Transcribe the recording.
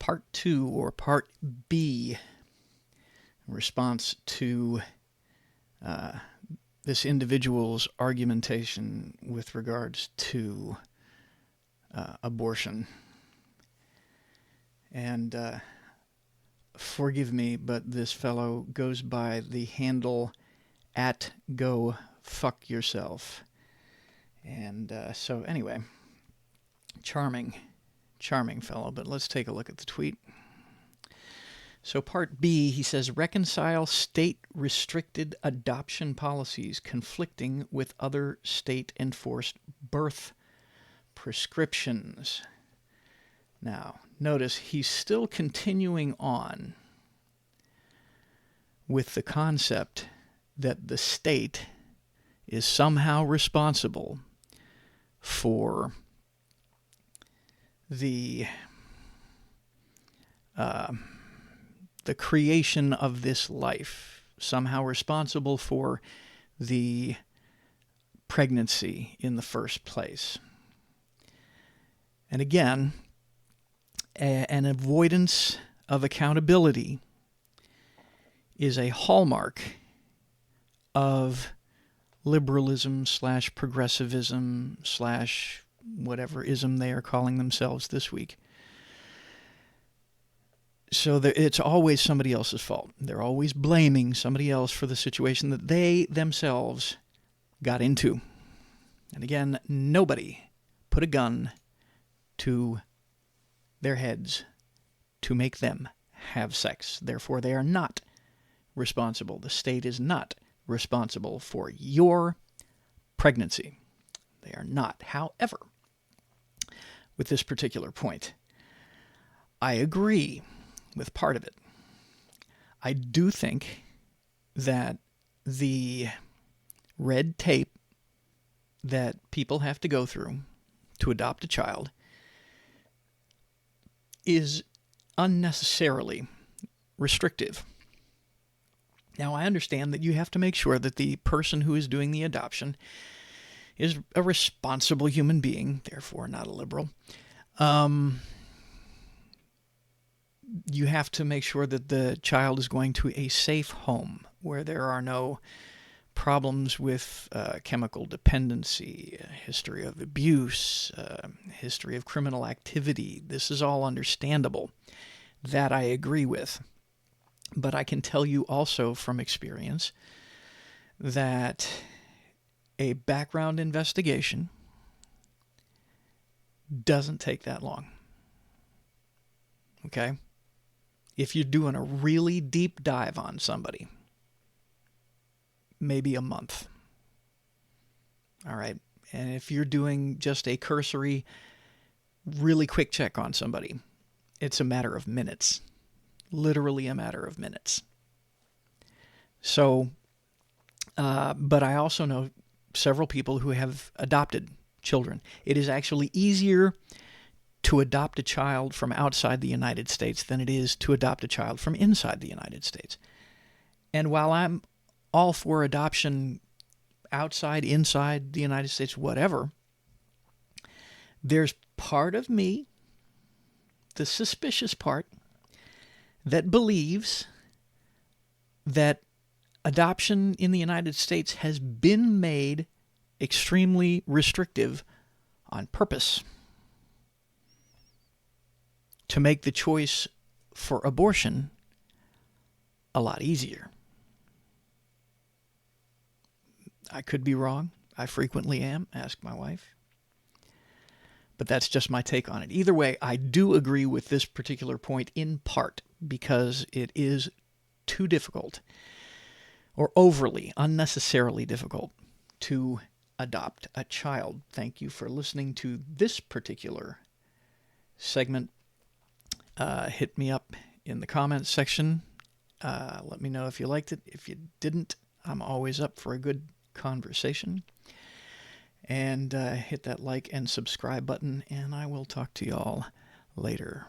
part 2 or part B, in response to this individual's argumentation with regards to abortion. And forgive me, but this fellow goes by the handle at go fuck yourself. And so anyway, charming fellow, but let's take a look at the tweet. So part B, he says, reconcile state-restricted adoption policies conflicting with other state-enforced birth prescriptions. Now, notice he's still continuing on with the concept that the state is somehow responsible for the creation of this life, somehow responsible for the pregnancy in the first place. And again, an avoidance of accountability is a hallmark of liberalism / progressivism / whatever ism they are calling themselves this week. So it's always somebody else's fault. They're always blaming somebody else for the situation that they themselves got into. And again, nobody put a gun to their heads to make them have sex. Therefore, they are not responsible. The state is not responsible for your pregnancy. They are not. However, with this particular point, I agree with part of it. I do think that the red tape that people have to go through to adopt a child is unnecessarily restrictive. Now, I understand that you have to make sure that the person who is doing the adoption is a responsible human being, therefore not a liberal. You have to make sure that the child is going to a safe home where there are no problems with chemical dependency, history of abuse, history of criminal activity. This is all understandable. That I agree with. But I can tell you also from experience that a background investigation doesn't take that long. Okay? If you're doing a really deep dive on somebody, maybe a month. All right? And if you're doing just a cursory, really quick check on somebody, it's a matter of minutes. Literally a matter of minutes. So, but I also know several people who have adopted children. It is actually easier to adopt a child from outside the United States than it is to adopt a child from inside the United States. And while I'm all for adoption outside, inside the United States, whatever, there's part of me, the suspicious part, that believes that adoption in the United States has been made extremely restrictive on purpose to make the choice for abortion a lot easier. I could be wrong. I frequently am. Ask my wife. But that's just my take on it. Either way, I do agree with this particular point in part because it is too difficult or overly, unnecessarily difficult to adopt a child. Thank you for listening to this particular segment. Hit me up in the comments section. Let me know if you liked it. If you didn't, I'm always up for a good conversation. And hit that like and subscribe button, and I will talk to y'all later.